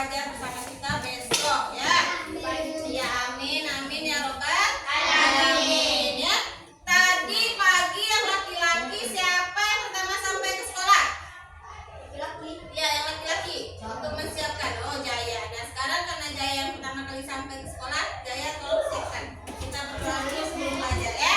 belajar bersama kita besok ya. Ya amin amin ya robbal alamin ya. Tadi pagi yang laki-laki siapa yang pertama sampai ke sekolah? Laki-laki. Ya yang laki-laki untuk menyiapkan. Oh Jaya. Nah sekarang karena Jaya yang pertama kali sampai ke sekolah, Jaya tolong siapkan. Kita berdoa dulu sebelum belajar ya.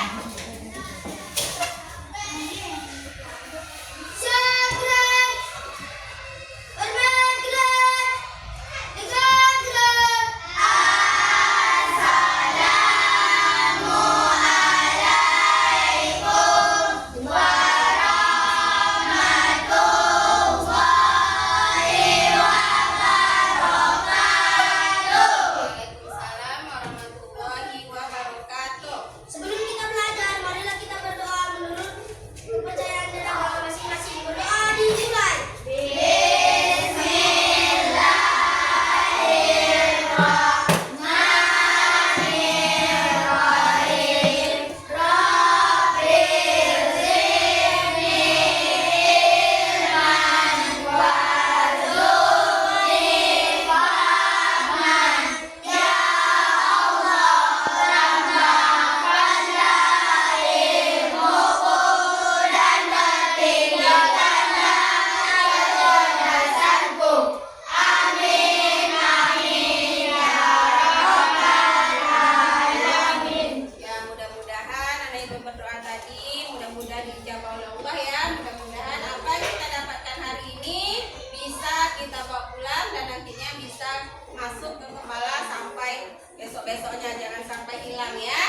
Besoknya jangan sampai hilang ya.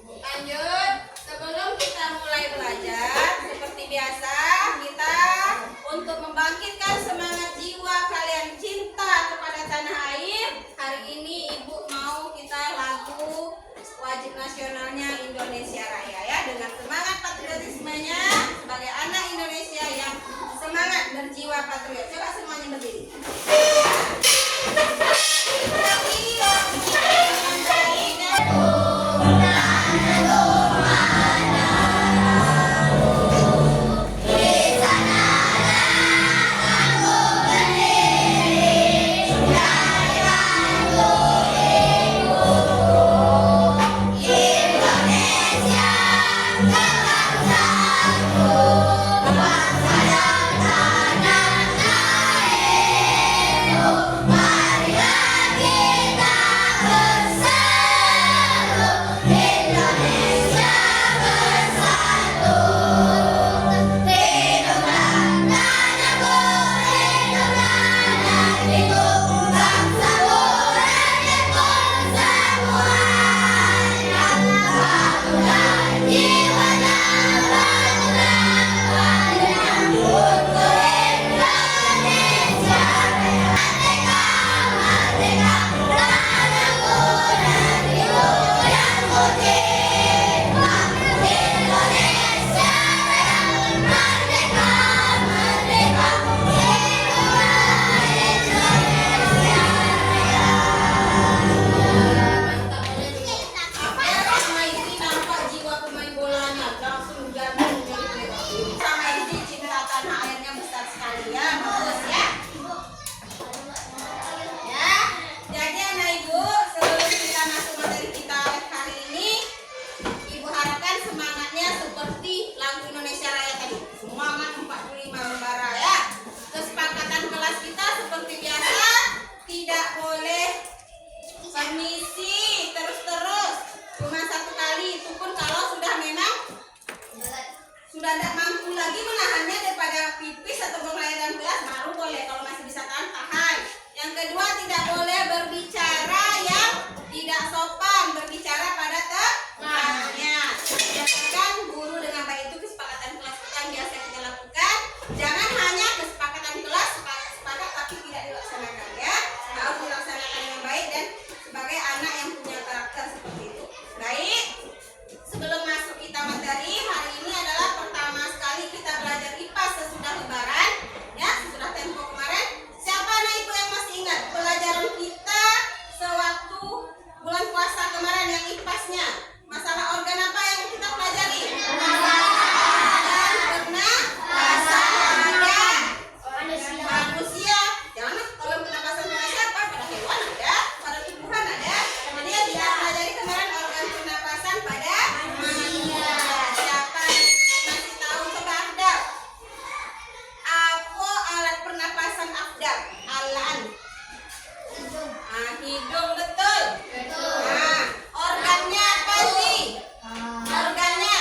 Lanjut, sebelum kita mulai belajar seperti biasa, kita untuk membangkitkan semangat jiwa kalian cinta kepada tanah air, hari ini Ibu mau kita lagu wajib nasionalnya Indonesia Raya ya, dengan semangat patriotismenya sebagai anak Indonesia yang semangat berjiwa patriot. Coba semuanya berdiri. pernafasan afdal. Alan. Hidung betul. Organnya apa sih? Organnya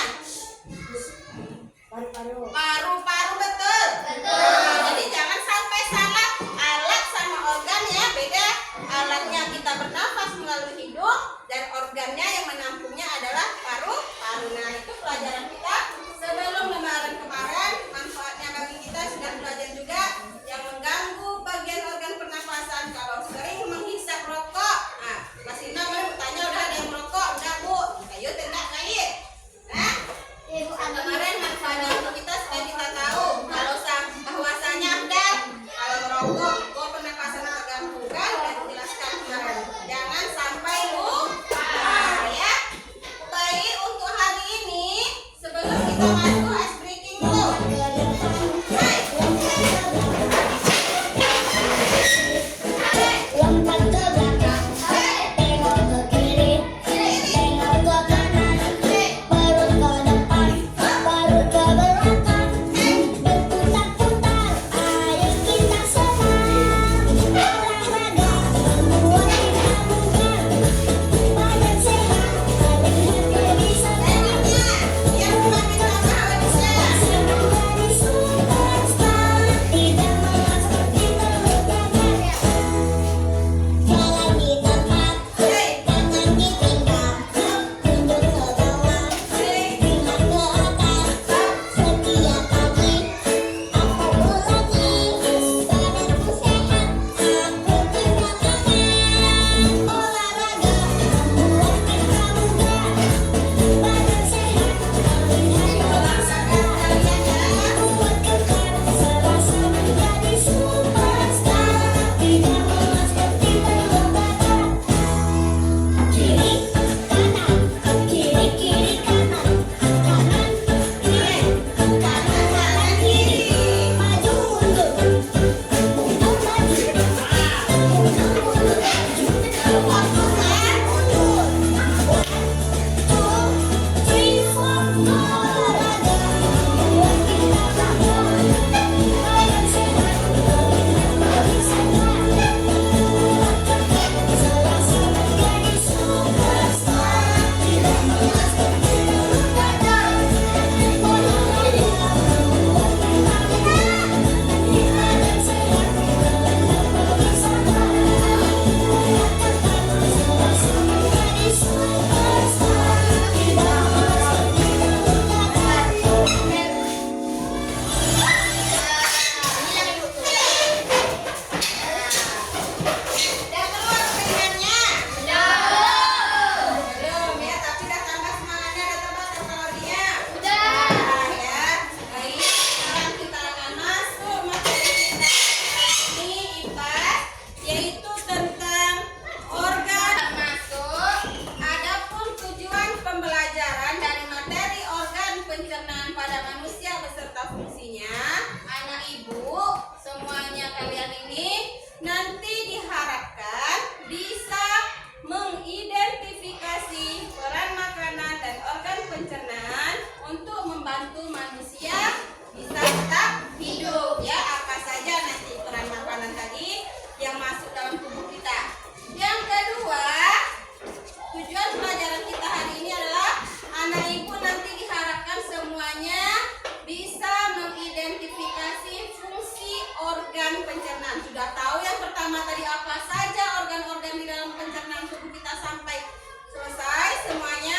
paru-paru betul. Jadi jangan sampai salah alat sama organ ya, beda. Alatnya kita bernafas melalui hidung dan organnya yang menampungnya adalah paru-paru. Nah, itu pelajaran kita sebelum lebaran kemarin. Manfaatnya bagi kita sudah belajar juga yang mengganggu bagian organ pernafasan. Kalau sering menghisap rokok, Mas Ina bertanya udah ada yang merokok? Enggak, Bu. Ayo tidak kait. Nah, kemarin manfaatnya untuk kita supaya kita tahu kalau bahwasanya afdal kalau merokok kok pernafasan terganggu kan, dan dijelaskan kemarin. Jangan sampai lupa ya. Baik, untuk hari ini sebelum kita masuk ice breaking dulu. Lompat ke belakang, tengok ke kiri, tengok ke kanan, perut ke depan, perut ke belakang, berputar-putar, ayo kita senang. Olahraga membuat kita bugar, badan sehat, badan bisa Yang semakin lama bisa. senang jadi superstar, tidak malas seperti terluka. Jalan di tempat, tangan di pinggang, tunjuk ke bawah, lihat ke atas, setiap pagi, aku ulangi, badanku sehat, aku tidak kangen. Olahraga membuat kita bugar, badan sehat, terlihat sedar, kuat kekar, serasa menjadi superstar, tidak malas seperti terbakar. Kiri, kanan, kiri, kiri, kanan, kanan, kiri, kanan, kiri, maju mundur, mundur maju, mundur mundur maju, mundur mundur. 1, 2, 3, 4, olahraga membuat kita bangun, badan sehat, terlihat lebih segar, kuat kekar, serasa menjadi superstar, tidak malas seperti terluka. Olahraga membuat kita bugar, badan sehat, terlihat lebih segar, kuat kekar, serasa menjadi superstar, tidak malas seperti Udah keluar keringatnya? Belum ya, tapi udah tambah semangatnya, udah terbakar kalorinya. Ya. Baik, sekarang kita akan masuk materi kita ini IPA, yaitu tentang organ. Masuk. Adapun tujuan pembelajaran dari materi organ pencernaan pada manusia beserta fungsinya, anak ibu semuanya kalian ini nanti diharapkan bisa mengidentifikasi peran makanan dan organ pencernaan untuk membantu manusia bisa tetap hidup ya. Apa saja nanti peran makanan tadi yang masuk dalam tubuh kita. Yang kedua, tujuan pelajaran kita hari ini adalah anak ibu nanti diharapkan semuanya bisa mengidentifikasi fungsi organ pencernaan. Sudah tahu yang pertama tadi apa saja organ-organ di dalam pencernaan tubuh kita sampai selesai semuanya,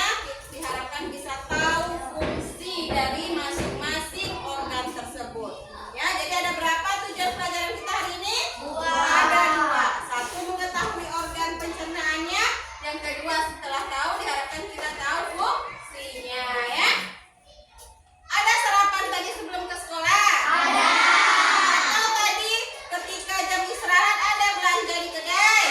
diharapkan bisa tahu fungsi dari masing-masing organ tersebut. Ya, jadi ada berapa tujuan pelajaran kita hari ini? Ada 2. Satu, mengetahui organ pencernaannya. Yang kedua, setelah tahu diharapkan kita tahu fungsinya ya. Ada sarapan tadi sebelum ke sekolah? Ada. Atau tadi ketika jam istirahat ada belanja di kedai?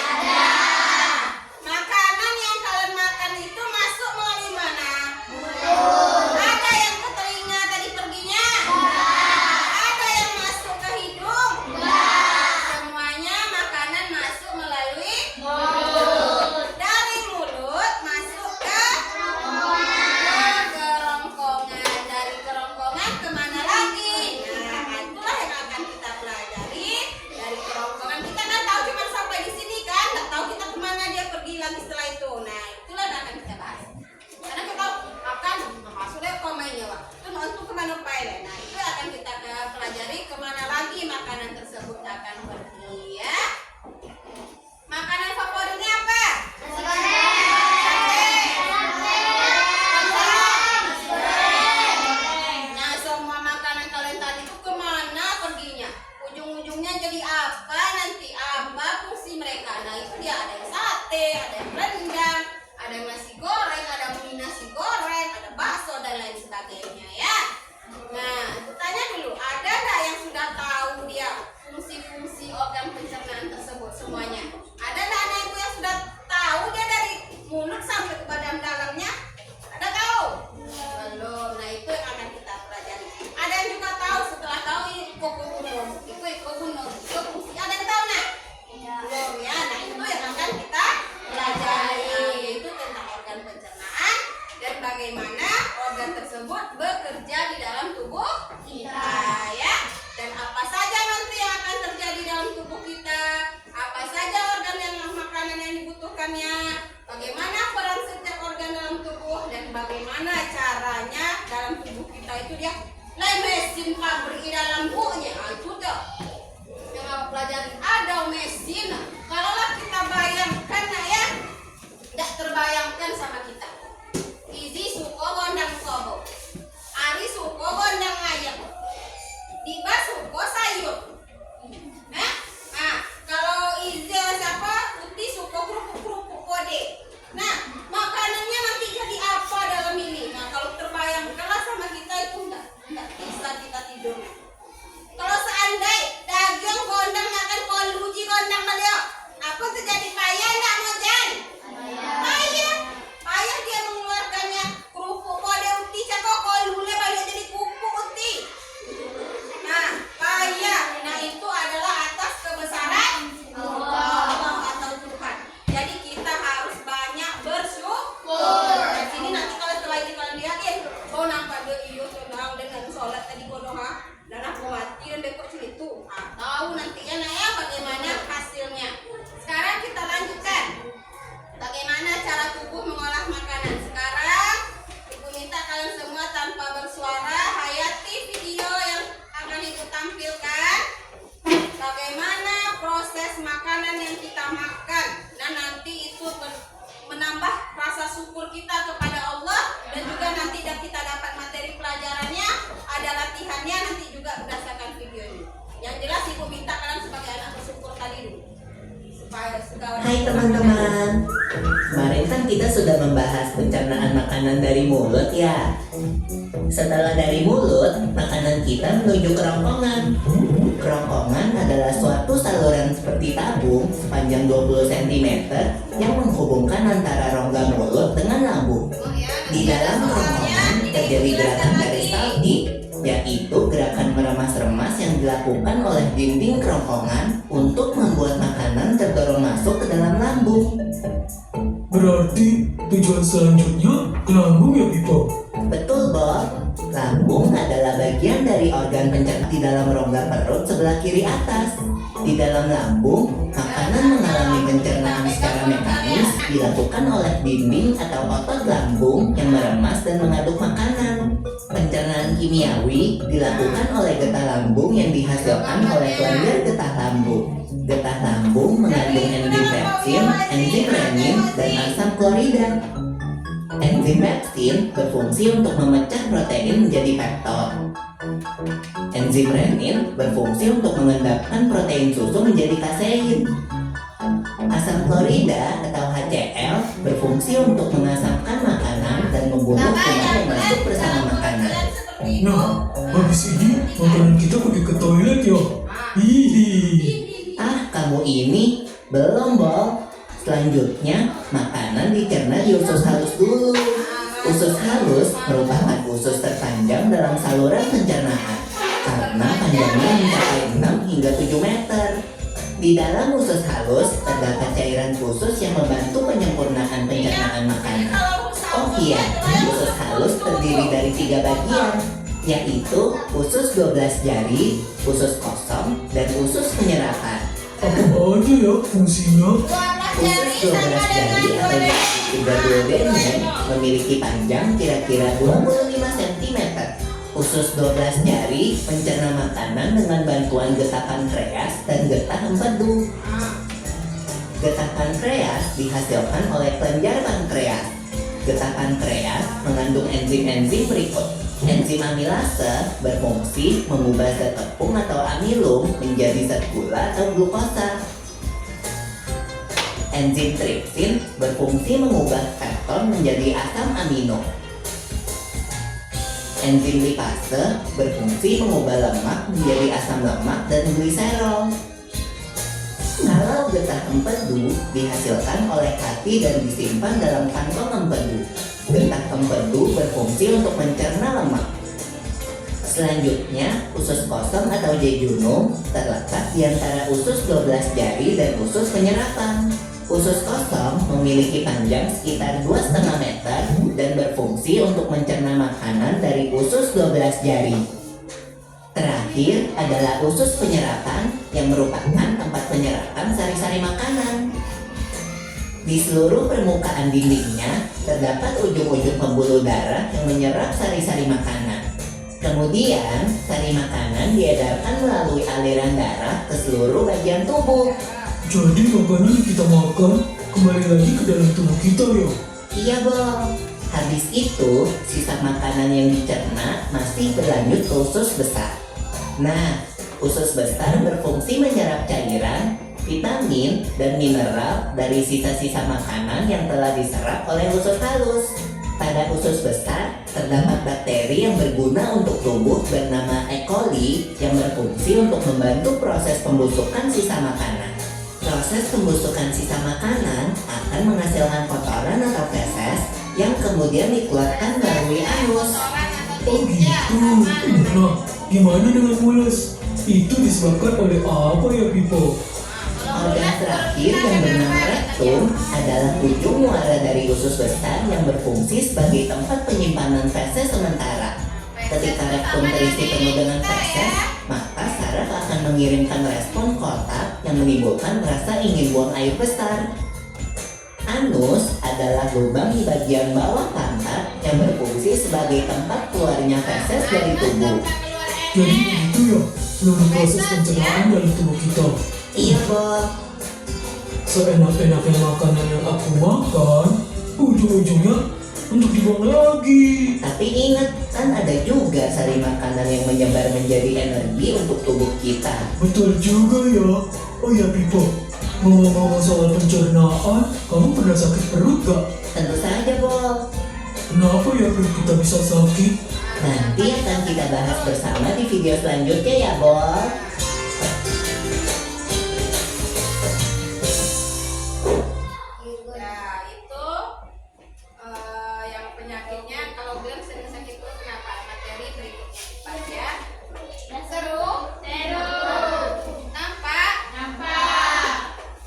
lain mesin pabrik di dalam bukunya. Itu tuh yang aku pelajari, ada mesin. Kalaulah kita bayangkan ya, tidak terbayangkan sama kita. Izi suko gondang sobo, Ari suko gondang ayam, Diba suko sayur. Kalau Izi siapa? Uti suko kerupuk-kerupuk kode. Nah, makanannya nanti jadi apa dalam ini? Nah, kalau terbayangkanlah sama kita itu enggak bisa kita tidur. Kalau seandainya daging gondang makan koluji gondang beliau, apa terjadi payah enggak Mojan? Payah dia mengeluarkannya kerupuk kode uti cakok kolule banyak jadi pupuk uti. Nah, payah. Nah, itu adalah atas kebesaran Allah atau Tuhan. Jadi kita harus banyak bersyukur. Di sini nanti kalau setelah ini kalian lihat oh nampak dia iyo tenang dengan sholat tadi kodoha dan aku mati dan dekor itu. Tahu nantinya ya bagaimana hasilnya. Sekarang kita lanjutkan. Bagaimana cara tubuh mengolah makanan. Sekarang Ibu minta kalian semua tanpa bersuara hayati video yang akan Ibu tampilkan. Bagaimana proses makanan yang kita makan. Nah, nanti itu menambah rasa syukur kita kepada Allah dan juga nanti kita dapat materi pelajarannya, ada latihannya nanti juga berdasarkan video ini. Yang jelas Ibu minta kalian sebagai anak bersyukur tadi dulu. Hai teman-teman, kemarin kan kita sudah membahas pencernaan makanan dari mulut ya. Setelah dari mulut, makanan kita menuju kerongkongan. Kerongkongan adalah suatu saluran seperti tabung sepanjang 20 cm yang menghubungkan antara rongga mulut dengan lambung. Di dalam kerongkongan terjadi gerakan peristaltik, yaitu gerakan meremas-remas yang dilakukan oleh dinding kerongkongan untuk membuat makanan terdorong masuk ke dalam lambung. Berarti tujuan selanjutnya ke lambung ya Pipo? Betul Bob, lambung adalah bagian dari organ pencernaan di dalam rongga perut sebelah kiri atas. Di dalam lambung, makanan mengalami pencernaan secara mekanis dilakukan oleh dinding atau otot lambung yang meremas dan mengaduk makanan. Pencernaan kimiawi dilakukan oleh getah lambung yang dihasilkan oleh kelenjar getah lambung. Getah lambung mengandung enzim pepsin, enzim renin, dan asam klorida. Enzim pepsin berfungsi untuk memecah protein menjadi peptol. Enzim renin berfungsi untuk mengendapkan protein susu menjadi kasein. Asam klorida atau HCl berfungsi untuk mengasamkan makanan dan membunuh kuman yang masuk bersama makanan. Nah, habis ini makanan kita pergi ke toilet ya? Hihi. Kamu ini belum Bob. Selanjutnya, makanan dicerna di usus halus dulu. Usus halus merupakan usus terpanjang dalam saluran pencernaan karena panjangnya mencapai 6 hingga 7 meter. Di dalam usus halus terdapat cairan khusus yang membantu penyempurnaan pencernaan makanan. Oh iya, usus halus terdiri dari 3 bagian, yaitu usus 12 jari, usus kosong, dan usus penyerapan. Apa aja ya fungsinya? Usus 12 jari atau juga duodenum memiliki panjang kira-kira 25 cm. Usus 12 jari mencerna makanan dengan bantuan getah pankreas dan getah empedu. Getah pankreas dihasilkan oleh kelenjar pankreas. Getah pankreas mengandung enzim-enzim berikut. Enzim amilase berfungsi mengubah zat tepung atau amilum menjadi zat gula atau glukosa. Enzim tripsin berfungsi mengubah pepton menjadi asam amino. Enzim lipase berfungsi mengubah lemak menjadi asam lemak dan gliserol. Kalau getah empedu dihasilkan oleh hati dan disimpan dalam kantong empedu. Getah empedu berfungsi untuk mencerna lemak. Selanjutnya, usus kosong atau jejunum terletak di antara usus 12 jari dan usus penyerapan. Usus kosong memiliki panjang sekitar 2,5 meter dan berfungsi untuk mencerna makanan dari usus 12 jari. Terakhir adalah usus penyerapan yang merupakan tempat penyerapan sari-sari makanan. Di seluruh permukaan dindingnya terdapat ujung-ujung pembuluh darah yang menyerap sari-sari makanan. Kemudian, sari makanan diedarkan melalui aliran darah ke seluruh bagian tubuh. Jadi makanan yang kita makan kembali lagi ke dalam tubuh kita ya? Iya, Bob. Habis itu, sisa makanan yang dicerna masih berlanjut ke usus besar. Nah, usus besar berfungsi menyerap cairan, vitamin, dan mineral dari sisa-sisa makanan yang telah diserap oleh usus halus. Pada usus besar, terdapat bakteri yang berguna untuk tubuh bernama E. coli yang berfungsi untuk membantu proses pembusukan sisa makanan. Proses pembusukan sisa makanan akan menghasilkan kotoran atau feses yang kemudian dikeluarkan melalui anus. Oh gitu. Nah, gimana dengan mules? Itu disebabkan oleh apa ya, Pipo? Organ terakhir yang bernama rektum adalah ujung muara dari usus besar yang berfungsi sebagai tempat penyimpanan feses sementara. Ketika rektum terisi penuh dengan feses, maka saraf akan mengirimkan respon kotak yang menimbulkan rasa ingin buang air besar. Anus adalah lubang di bagian bawah pantat yang berfungsi sebagai tempat keluarnya feses dari tubuh. Jadi begitu ya, seluruh proses pencernaan dalam tubuh kita. Iya, Bob. Seenak-enaknya makanan yang aku makan, ujung-ujungnya untuk dibuang lagi. Tapi ingat, kan ada juga sari makanan yang menyebar menjadi energi untuk tubuh kita. Betul juga ya. Oh ya, Pipo, ngomong-ngomong soal pencernaan, kamu pernah sakit perut gak? Tentu saja, Bob. Kenapa ya perut kita bisa sakit? Nanti akan kita bahas bersama di video selanjutnya ya, Bob. Ya, itu yang penyakitnya. Kalau bilang sering sakit perut kenapa? Materi berikutnya dibaca. Seru? Nampak?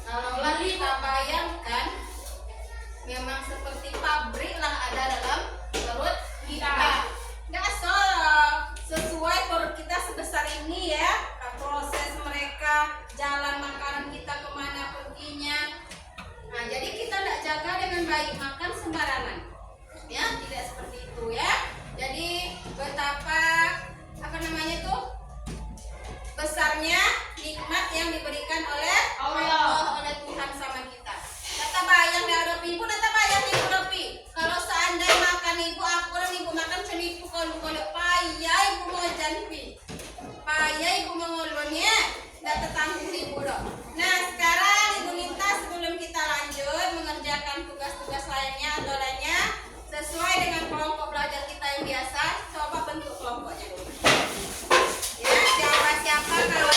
Kalau kita bayangkan, memang seperti pabrik lah ada dalam perut kita. Nggak sesuai perut kita sebesar ini ya. Proses mereka, jalan makanan kita kemana perginya. Nah, jadi kita tidak jaga dengan baik, makan sembarangan. Ya, tidak seperti itu ya. Jadi betapa besarnya nikmat yang diberikan oleh Allah, oleh Tuhan sama kita. Kata bayang dah ada ibu, kata bayang ibu Ropi. Kalau seandainya makan ibu, aku dan ibu makan senipu kalau payah ibu mau janpi. Payah ibu mengulurnya, tidak tertanggung ibu dong. Nah, sekarang ibu minta sebelum kita lanjut mengerjakan tugas-tugas lainnya atau lainnya sesuai dengan kelompok belajar kita yang biasa, coba bentuk kelompoknya dulu. Ya, siapa-siapa kalau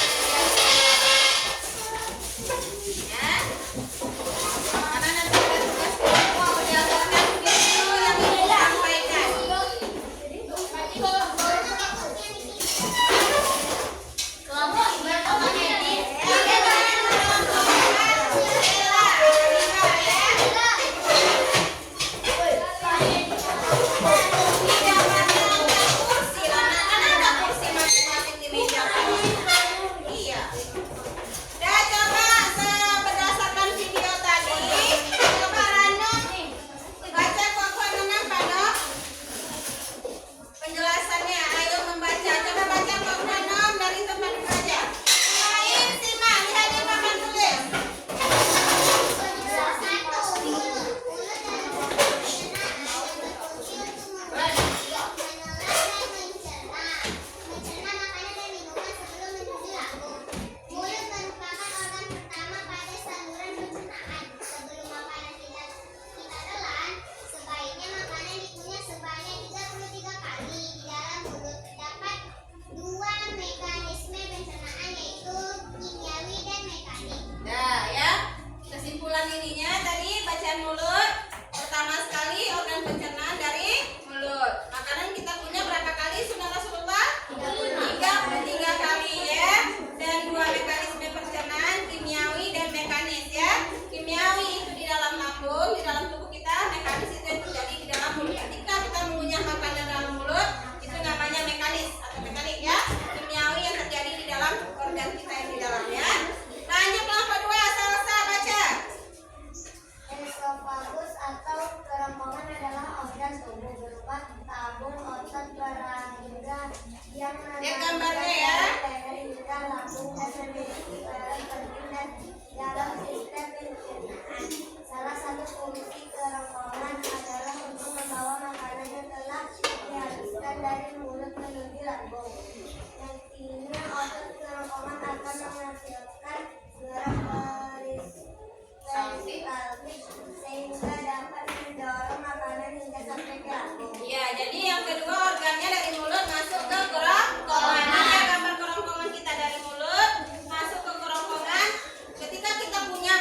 sehingga dapat mendorong makanan hingga sampai ke lambung. Ya, jadi yang kedua organnya dari mulut masuk ke kerongkongan. Ada gambar kerongkongan kita dari mulut masuk ke kerongkongan. Ketika kita punya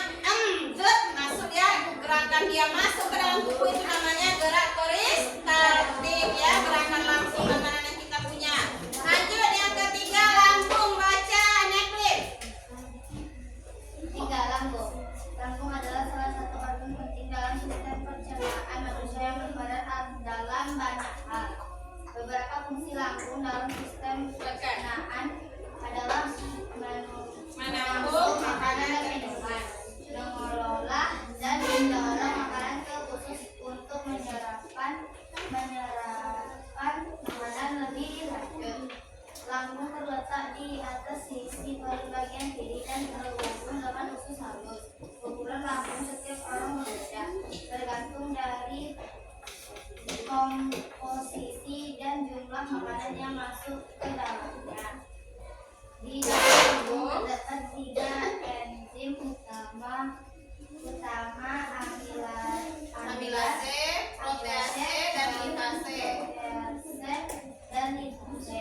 masuk ya, gerakan dia masuk ke dalam tubuh itu namanya gerak peristaltik ya, gerakan langsung makanan yang kita punya. Lanjut yang ketiga, lambung. Baca Neklit. Tiga, lambung. Lambung adalah salah satu organ penting dalam sistem pencernaan manusia yang berperan dalam banyak hal. Beberapa fungsi lambung dalam sistem pencernaan adalah Menambung makanan dan dan minuman, mengelola dan mendorong makanan ke usus untuk menyerapkan makanan lebih lanjut. Lambung terletak di atas sisi paling bagian kiri dan terhubung dengan usus halus. Ukuran lambung setiap orang berbeda, tergantung dari komposisi dan jumlah makanan yang masuk ke dalamnya. Di dalam lambung terdapat 3 enzim utama amilase, protease, dan lipase.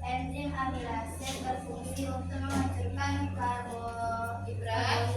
Enzim amilase berfungsi untuk menghancurkan karbohidrat.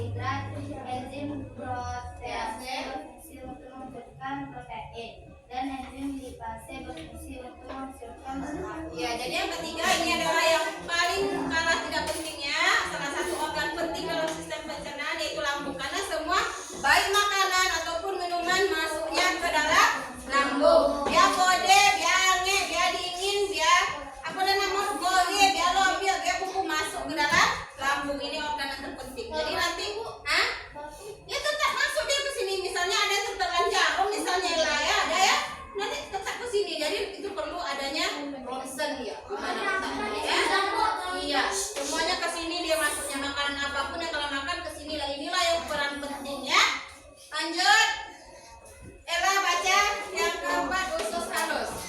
Enzim protease berfungsi untuk menghancurkan protein. Dan enzim lipase berfungsi untuk menghancurkan lemak. Ya, jadi yang ketiga ini adalah yang paling kalah tidak pentingnya, salah satu organ penting dalam sistem pencernaan yaitu lambung, karena semua baik makanan ataupun minuman masuknya ke dalam lambung. Biar kode, biar ange, biar dingin, biar apa namanya goye, biar lombir, biar buku masuk ke dalam lambung. Ini organ yang terpenting. Jadi nanti, ya tetap masuk dia ke sini. Misalnya ada yang tertelan jarum, misalnya lah ya, ada ya. Nanti tetap ke sini. Jadi itu perlu adanya ronsen ya. Iya, semuanya ke sini dia masuknya, makanan apapun yang kalau makan ke sini lah. Inilah yang peran pentingnya. Lanjut. Ella baca yang keempat, usus halus.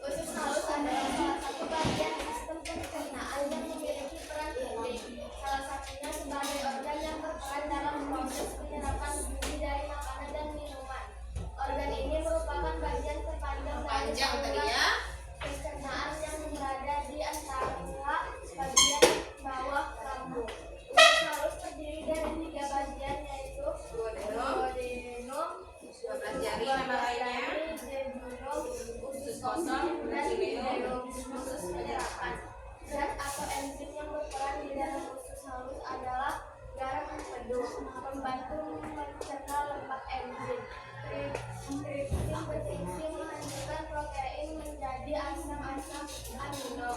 Usus halus adalah salah satu bagian sistem pencernaan yang memiliki peran penting. Salah satunya sebagai organ yang berperan dalam proses penyerapan gizi dari makanan dan minuman. Organ ini merupakan bagian terpanjang dari Panjang tadi ya. pencernaan yang berada di antara bagian bawah lambung. Usus halus terdiri dari 3 bagian yaitu duodenum, 12 jari nama lainnya. jejunum, Usus kosong, dan ileum. usus penyerapan. Zat atau enzim yang berperan di dalam usus halus adalah garam empedu, pembantu mencerna lemak enzim. Tripsin berfungsi menghancurkan protein menjadi asam-asam amino.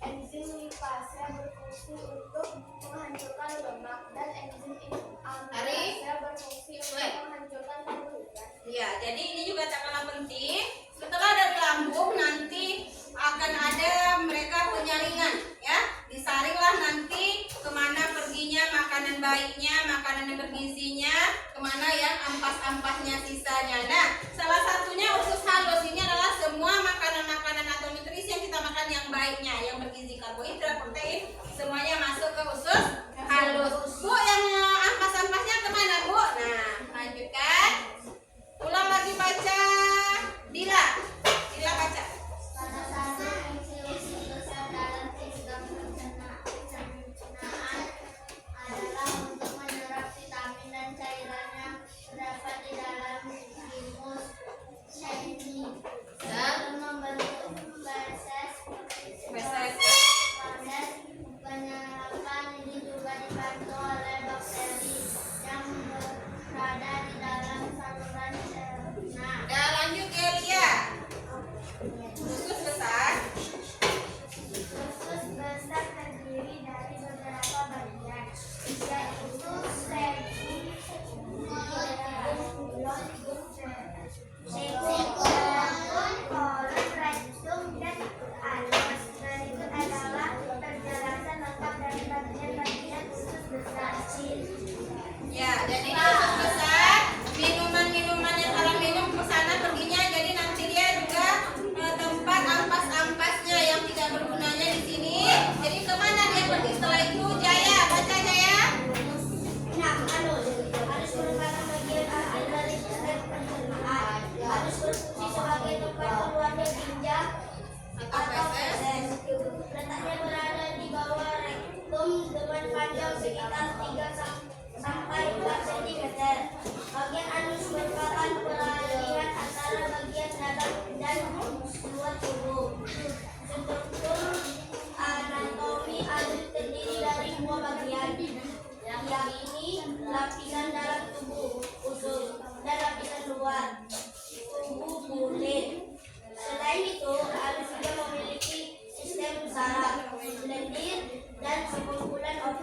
Enzim lipase berfungsi untuk menghancurkan lemak dan enzim amilase berfungsi untuk menghancurkan karbohidrat. Ya, jadi ini juga tak kalah penting. Setelah dari lambung nanti akan ada mereka penyaringan ya. Disaringlah nanti kemana perginya makanan baiknya, makanan yang bergizinya, kemana yang ampas-ampasnya sisanya. Nah, salah satunya usus halus ini adalah semua makanan-makanan atau nutrisi yang kita makan yang baiknya, yang bergizi karbohidrat, protein, semuanya masuk ke usus halus. Bu, yang ampas-ampasnya kemana Bu? Nah, lanjutkan. Ulang lagi baca. Dila baca. Pada dasarnya fungsi usus besar dalam sistem pencernaan adalah untuk menyerap vitamin dan cairan yang terdapat di dalam timus seni dan membentuk feses. Feses. Proses penyerapan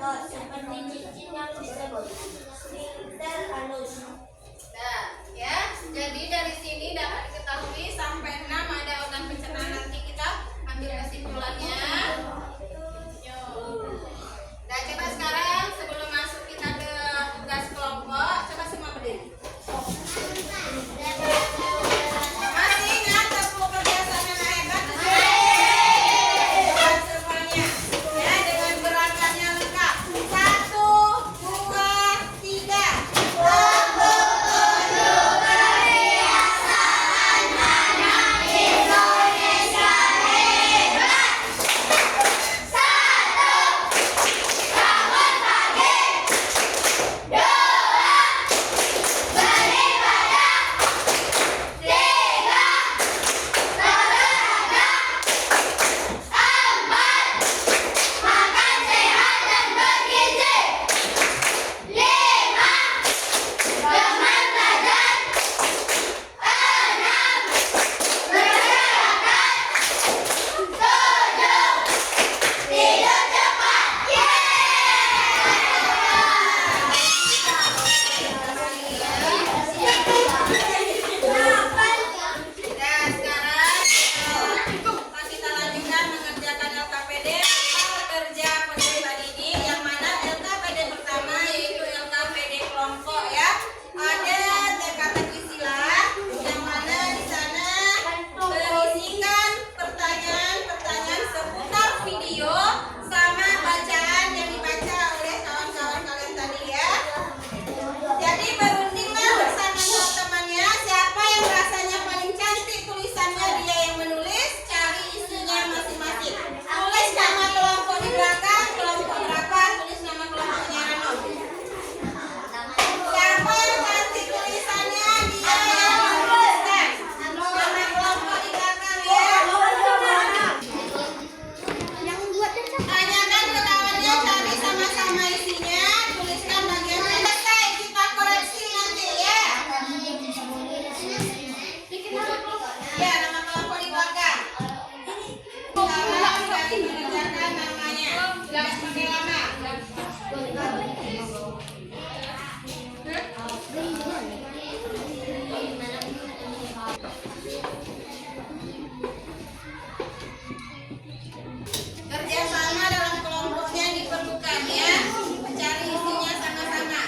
kotor seperti cincin yang disebut sphincter anus. Nah, ya. Jadi dari sini dapat diketahui sampai 6 ada organ pencernaan. Nanti kita ambil kesimpulannya. Nah, coba sekarang sebelum masuk kita ke tugas kelompok, coba semua berdiri. Masih ingat 10 kebiasaan yang hebat? Coba semuanya. Ya, dengan gerakannya lengkap. 1, 2, 3. Dan sekarang kita lanjutkan mengerjakan LKPD kerja penulisan ini, yang mana LKPD pertama yaitu LKPD kelompok ya. Ada teka-teki silat, yang mana di sana berisikan pertanyaan-pertanyaan seputar video sama bacaan yang dibaca oleh kawan-kawan kalian tadi ya. Jadi berundinglah bersama teman-temannya, siapa yang rasanya paling cantik tulisannya dia yang menulis, cari isinya masing-masing. Tulis nama kelompok di belakang, kelompok berapa, tulis nama kelompoknya Rano. Siapa yang cantik tulisannya dia yang menuliskan. Nama kelompok di belakang ya. Tanyakan ke kawannya, cari sama-sama isinya, tuliskan bagian selesai, kita koreksi nanti ya. Ya, nama kelompok di belakang. Sekarang kami mengerjakan namanya. Tidak pakai lama. Kerjasama dalam kelompoknya diperlukan ya. Cari isinya sama-sama.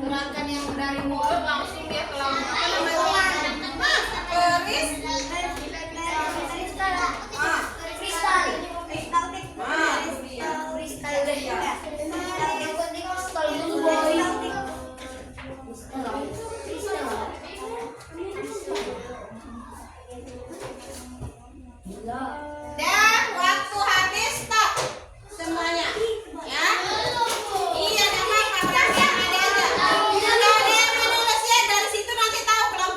Gerakan yang dari mulut langsung dia ke lambung. Apa namanya? Keris. Dan waktu habis stop semuanya, ya. Iya, nama perhatian ada aja. Kalau ada yang menulis ya dari situ nanti tahu kelompok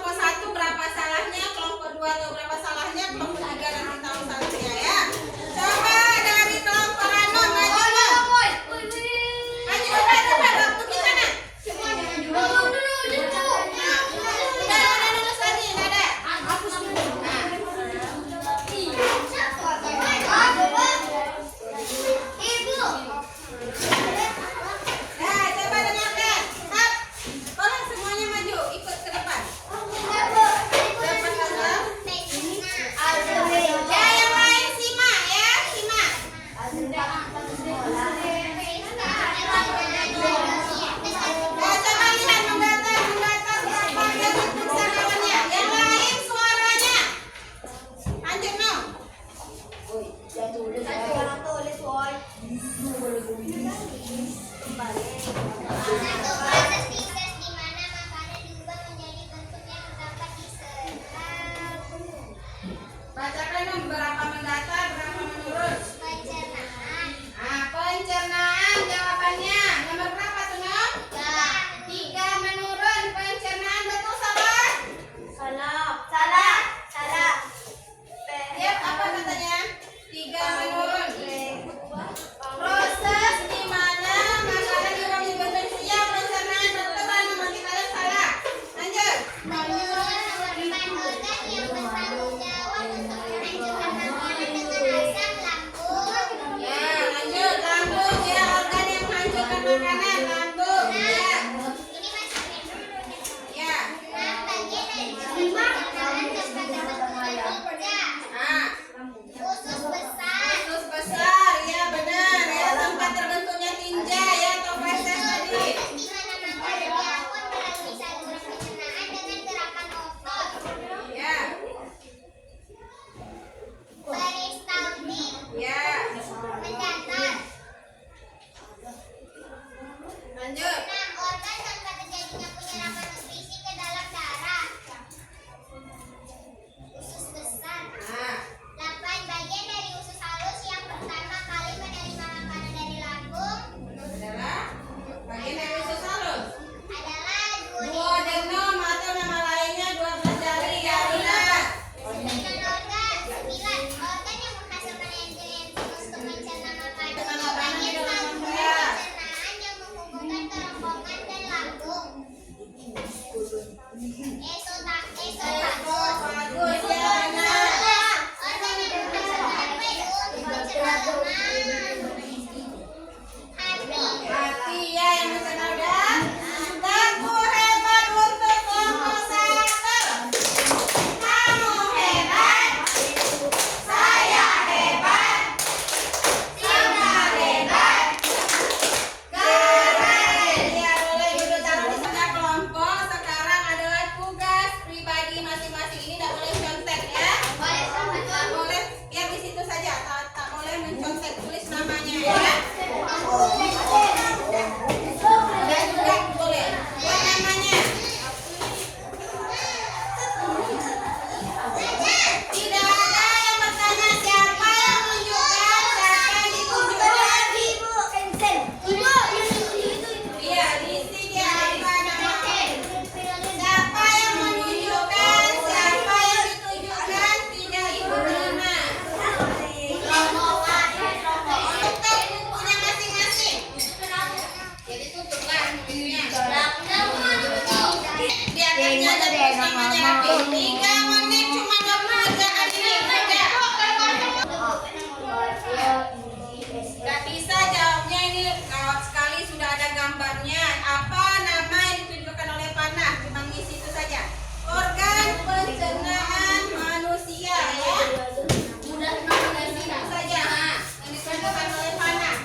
namanya rapi. 3 menit cuma mengerjakan ini. Udah. Gak bisa jawabnya ini kalau sekali sudah ada gambarnya. Apa nama yang ditunjukkan oleh panah? Cuma ngisi itu saja. Organ pencernaan manusia ya. Mudah ngisi itu saja. Yang ditunjukkan oleh panah.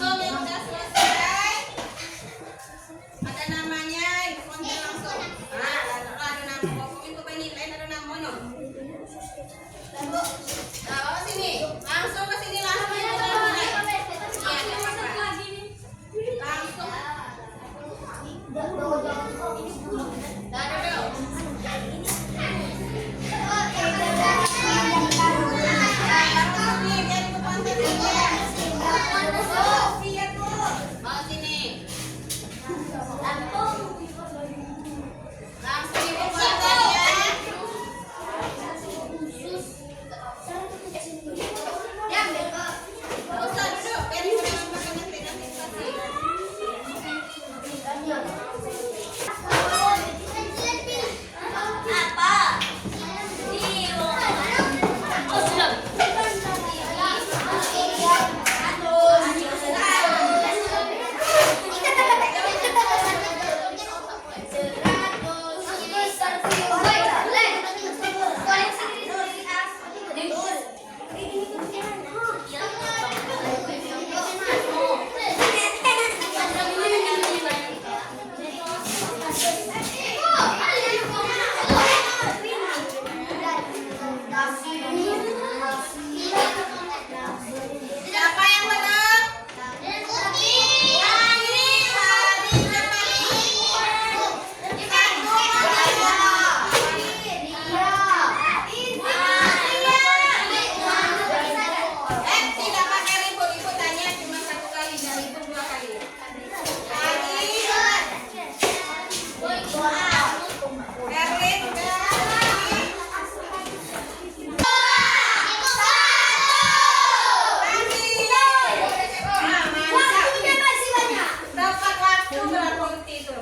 Yang udah selesai. Ada namanya, ibu konten langsung. Ada nama pokoknya itu penilaian ada nama no. Nah, sini, langsung ke sini langsung. Iya, ada apa-apa. Langsung. Ada dulu. Nih, biar ibu konten aja. Mau sini. Langsung ibu konten ya. Usah duduk, biar ibu yang makan nanti kasih. Siapa yang menang? Tidak pakai ribut-ribut, tanya cuma 1 kali, jangan ribut 2 kali. Erwin, dapat waktu berapa itu?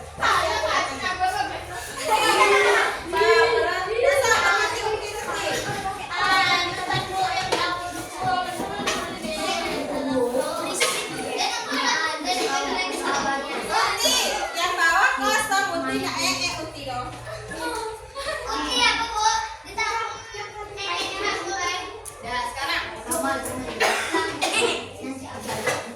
Yang bawah kosong, Uti nggak Uti dong. Ya sekarang.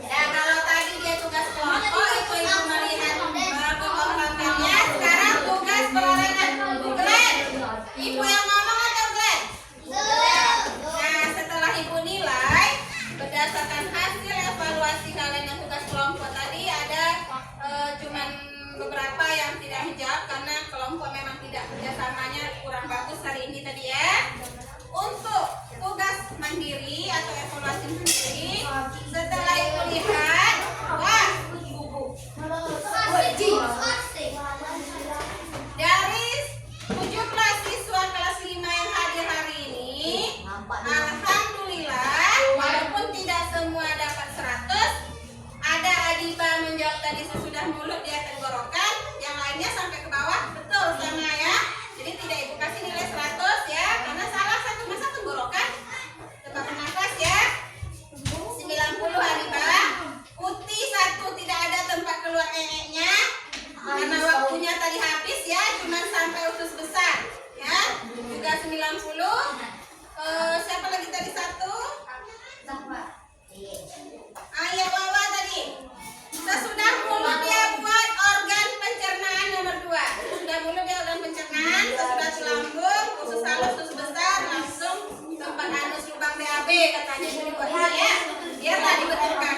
Ya kalau tadi dia tugas kelompok itu ibu melihat kelompok-kelompoknya. Sekarang tugas perorangan. Glenn, ibu yang ngomong atau Glenn? Nah setelah ibu nilai berdasarkan hasil evaluasi kalian yang tugas kelompok tadi ada cuman beberapa yang tidak menjawab karena kelompok memang tidak kerjasamanya kurang bagus hari ini tadi ya. Untuk tugas mandiri atau evaluasi mandiri setelah ibu lihat, wah, dari 17 siswa kelas 5 yang hadir hari ini, alhamdulillah walaupun tidak semua dapat 100, ada Adiba menjawab tadi sesudah mulut dia tenggorokan, yang lainnya sampai ke bawah betul sama ya. Jadi tidak ibu kasih nilai 100 ya, karena salah satu masa tenggorokan. Tebak nafas ya. 90 Adiba. Uti 1 tidak ada tempat keluar nya karena waktunya tadi habis ya, cuma sampai usus besar ya. Juga 90. Siapa lagi tadi 1? Ayah Wawa tadi. Sesudah mulut dia buat organ pencernaan nomor 2. Sesudah mulut dia organ pencernaan, sesudah lambung, usus halus, usus besar, langsung tempat anus lubang BAB katanya itu dibuat ya. Biarlah dibetulkan.